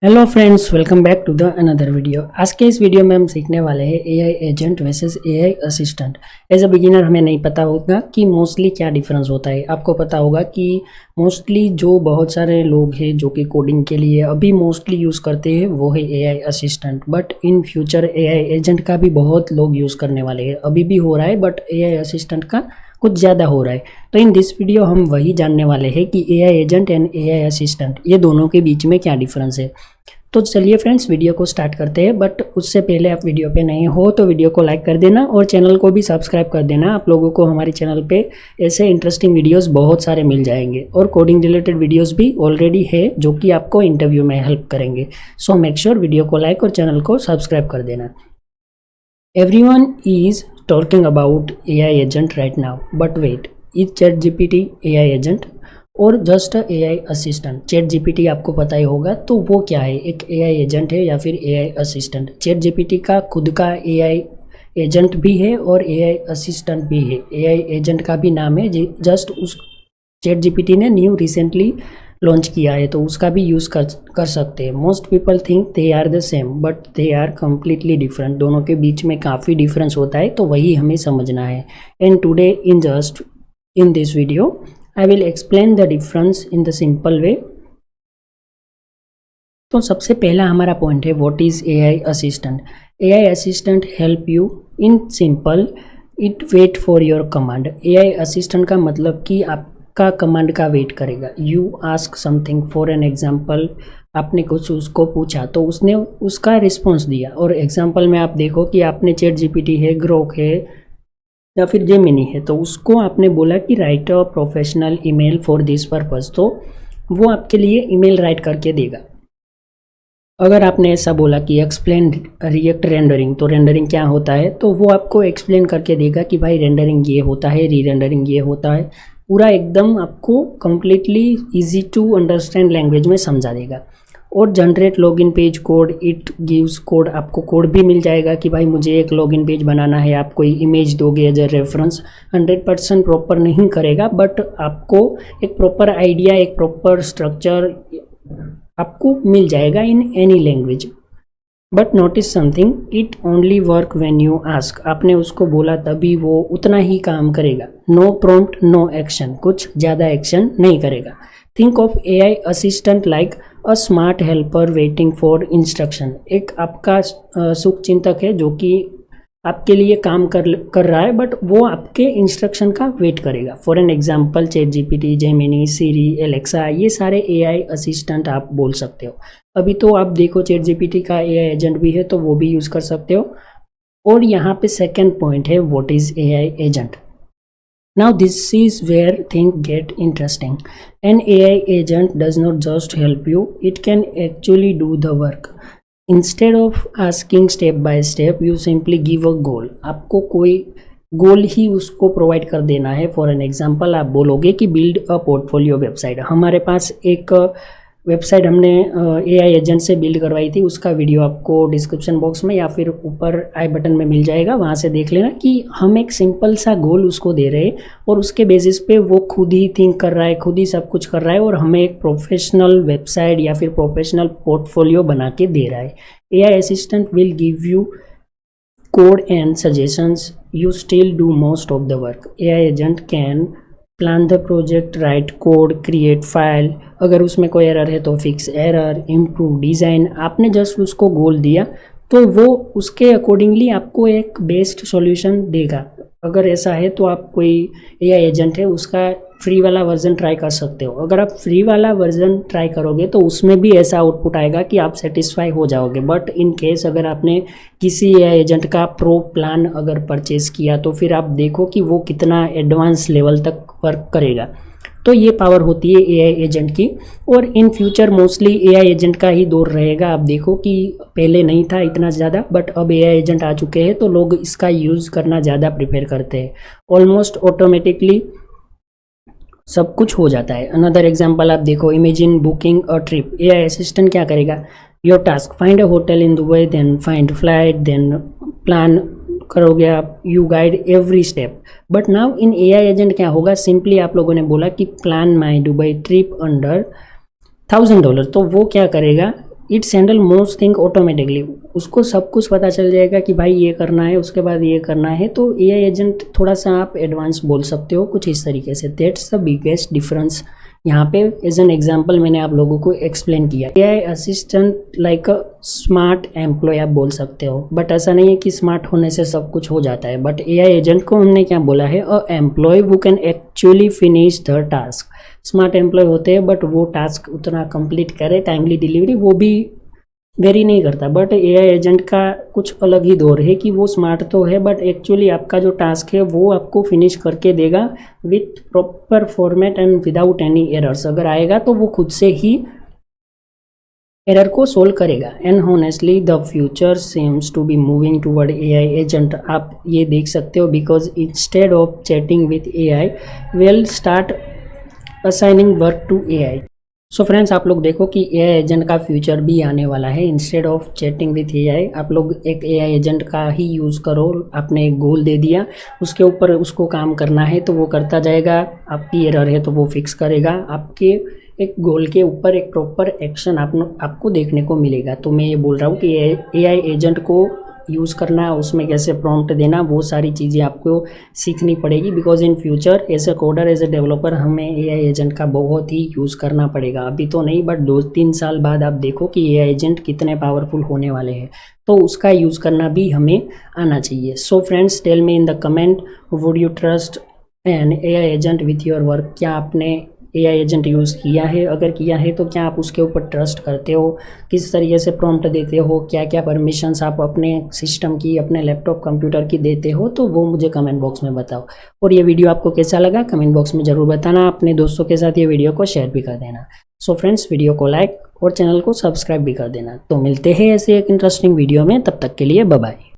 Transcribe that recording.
Hello friends, welcome back to the another video. आज के इस वीडियो में हम सीखने वाले हैं AI agent versus AI assistant. As a beginner हमें नहीं पता होगा कि मोस्टली क्या डिफरेंस होता है। आपको पता होगा कि मोस्टली जो बहुत सारे लोग हैं जो कि कोडिंग के लिए अभी मोस्टली यूज़ करते हैं वो है AI assistant, but in future AI agent का भी बहुत लोग यूज़ करने वाले हैं। अभी भी हो रहा है बट एआई असिस्टेंट का कुछ ज़्यादा हो रहा है। तो इन दिस वीडियो हम वही जानने वाले हैं कि AI agent and AI assistant ये दोनों के बीच में क्या डिफरेंस है। तो चलिए फ्रेंड्स, वीडियो को स्टार्ट करते हैं। बट उससे पहले आप वीडियो पे नहीं हो तो वीडियो को लाइक कर देना और चैनल को भी सब्सक्राइब कर देना। आप लोगों को हमारे चैनल पे ऐसे इंटरेस्टिंग वीडियोस बहुत सारे मिल जाएंगे और कोडिंग रिलेटेड वीडियोस भी ऑलरेडी है जो कि आपको इंटरव्यू में हेल्प करेंगे। सो मेक श्योर वीडियो को लाइक और चैनल को सब्सक्राइब कर देना। Everyone is talking about AI agent right now, but wait, is ChatGPT AI agent और जस्ट एआई असिस्टेंट? ChatGPT आपको पता ही होगा, तो वो क्या है, एक एआई एजेंट है या फिर एआई असिस्टेंट? ChatGPT का खुद का एआई एजेंट भी है और एआई असिस्टेंट भी है। एआई एजेंट का भी नाम है, जस्ट उस ChatGPT ने न्यू रिसेंटली लॉन्च किया है, तो उसका भी यूज़ कर सकते हैं। Most people think they are the same but they are completely different. दोनों के बीच में काफ़ी डिफरेंस होता है, तो वही हमें समझना है। And today in this video I will explain the difference in the simple way। तो सबसे पहला हमारा पॉइंट है what is AI assistant. AI assistant help you in simple, it wait for your command. AI assistant का मतलब कि आपका command का वेट करेगा। You ask something, for an example आपने कुछ उसको पूछा तो उसने उसका रिस्पॉन्स दिया। और एग्जाम्पल में आप देखो कि आपने ChatGPT है, ग्रोक है या फिर जेमिनी है, तो उसको आपने बोला कि right a professional email for this purpose, तो वो आपके लिए ईमेल राइट करके देगा। अगर आपने ऐसा बोला कि एक्सप्लेन रिएक्ट रेंडरिंग, तो रेंडरिंग क्या होता है, तो वो आपको एक्सप्लेन करके देगा कि भाई रेंडरिंग ये होता है, री रेंडरिंग ये होता है। पूरा एकदम आपको completely easy to understand language में समझा देगा। और generate login page code, it gives code, आपको कोड भी मिल जाएगा कि भाई मुझे एक लॉगिन पेज बनाना है। आप कोई इमेज दोगे एज ए रेफरेंस, 100% प्रॉपर नहीं करेगा बट आपको एक प्रॉपर आइडिया, एक प्रॉपर स्ट्रक्चर आपको मिल जाएगा in any language. But notice something, it only work when you ask. आपने उसको बोला तभी वो उतना ही काम करेगा। नो प्रॉम्प्ट नो एक्शन, कुछ ज़्यादा एक्शन नहीं करेगा। Think of AI assistant like a smart helper waiting for instruction. एक आपका सुख चिंतक है जो कि आपके लिए काम कर रहा है बट वो आपके इंस्ट्रक्शन का वेट करेगा। For an example ChatGPT, Gemini, Siri, Alexa, ये सारे एआई असिस्टेंट आप बोल सकते हो। अभी तो आप देखो ChatGPT का एआई एजेंट भी है, तो वो भी यूज़ कर सकते हो। और यहाँ पे सेकेंड पॉइंट है what is AI agent. Now this is where things get interesting. An AI agent does not just help you, it can actually do the work. Instead of asking step by step, you simply give a goal. आपको कोई गोल ही उसको provide कर देना है। For an example आप बोलोगे कि build a portfolio website. हमारे पास एक वेबसाइट हमने एआई एजेंट से बिल्ड करवाई थी, उसका वीडियो आपको डिस्क्रिप्शन बॉक्स में या फिर ऊपर आई बटन में मिल जाएगा, वहाँ से देख लेना कि हम एक सिंपल सा गोल उसको दे रहे हैं और उसके बेसिस पे वो खुद ही थिंक कर रहा है, खुद ही सब कुछ कर रहा है और हमें एक प्रोफेशनल वेबसाइट या फिर प्रोफेशनल पोर्टफोलियो बना के दे रहा है। AI assistant will give you code and suggestions, you still do most of the work। AI agent can plan the project, write code, create file, अगर उसमें कोई एरर है तो फिक्स एरर, इम्प्रूव डिज़ाइन। आपने जस्ट उसको गोल दिया तो वो उसके अकॉर्डिंगली आपको एक बेस्ट सॉल्यूशन देगा। अगर ऐसा है तो आप कोई एआई एजेंट है उसका फ्री वाला वर्जन ट्राई कर सकते हो। अगर आप फ्री वाला वर्जन ट्राई करोगे तो उसमें भी ऐसा आउटपुट आएगा कि आप सेटिस्फाई हो जाओगे। बट इन केस अगर आपने किसी एआई एजेंट का प्रो प्लान अगर परचेज़ किया तो फिर आप देखो कि वो कितना एडवांस लेवल तक वर्क करेगा। तो ये पावर होती है एआई एजेंट की। और in future mostly AI agent का ही दौर रहेगा। आप देखो कि पहले नहीं था इतना ज़्यादा बट अब एआई एजेंट आ चुके हैं तो लोग इसका यूज़ करना ज़्यादा प्रेफर करते हैं। ऑलमोस्ट ऑटोमेटिकली सब कुछ हो जाता है। अनदर एग्जांपल आप देखो, imagine booking a trip. AI assistant क्या करेगा, your task find a hotel in Dubai, then find flight, then plan करोगे आप, you guide every step. But now in AI agent क्या होगा, सिंपली आप लोगों ने बोला कि plan my Dubai trip under $1000, तो वो क्या करेगा, it's handle most thing automatically, उसको सब कुछ पता चल जाएगा कि भाई ये करना है, उसके बाद ये करना है। तो एआई एजेंट थोड़ा सा आप एडवांस बोल सकते हो कुछ इस तरीके से। That's the biggest difference. यहाँ पे एज एन एग्जाम्पल मैंने आप लोगों को एक्सप्लेन किया। AI assistant like a smart employee आप बोल सकते हो, बट ऐसा नहीं है कि स्मार्ट होने से सब कुछ हो जाता है। बट एआई एजेंट को हमने क्या बोला है, a employ who can actually finish the task. Smart employ होते हैं बट वो टास्क उतना कंप्लीट करे, टाइमली डिलीवरी वो भी वेरी नहीं करता। बट एआई एजेंट का कुछ अलग ही दौर है कि वो स्मार्ट तो है बट एक्चुअली आपका जो टास्क है वो आपको फिनिश करके देगा with proper format and without any errors. अगर आएगा तो वो खुद से ही एरर को सोल्व करेगा। And honestly the future seems to be moving toward AI agent. आप ये देख सकते हो, because instead of chatting with AI will start assigning work to AI. So friends, आप लोग देखो कि एआई एजेंट का फ्यूचर भी आने वाला है। Instead of chatting with AI आप लोग एक एआई एजेंट का ही यूज़ करो। आपने एक गोल दे दिया, उसके ऊपर उसको काम करना है तो वो करता जाएगा। आपकी एरर है तो वो फिक्स करेगा। आपके एक गोल के ऊपर एक प्रॉपर एक्शन आपको देखने को मिलेगा। तो मैं ये बोल रहा हूँ कि एआई एजेंट को यूज़ करना, उसमें कैसे प्रॉम्प्ट देना, वो सारी चीज़ें आपको सीखनी पड़ेगी। Because in future as a coder, as a developer हमें एआई एजेंट का बहुत ही यूज़ करना पड़ेगा। अभी तो नहीं, बट 2-3 साल बाद आप देखो कि एआई एजेंट कितने पावरफुल होने वाले हैं, तो उसका यूज़ करना भी हमें आना चाहिए। So friends, tell me in the comment, would you trust an AI agent with your work? क्या आपने एआई एजेंट यूज़ किया है? अगर किया है तो क्या आप उसके ऊपर ट्रस्ट करते हो? किस तरीके से प्रॉम्प्ट देते हो? क्या क्या परमिशंस आप अपने सिस्टम की, अपने लैपटॉप कंप्यूटर की देते हो? तो वो मुझे कमेंट बॉक्स में बताओ। और ये वीडियो आपको कैसा लगा कमेंट बॉक्स में ज़रूर बताना। अपने दोस्तों के साथ ये वीडियो को शेयर भी कर देना। सो फ्रेंड्स, वीडियो को लाइक और चैनल को सब्सक्राइब भी कर देना। तो मिलते हैं ऐसे एक इंटरेस्टिंग वीडियो में, तब तक के लिए बाय बाय।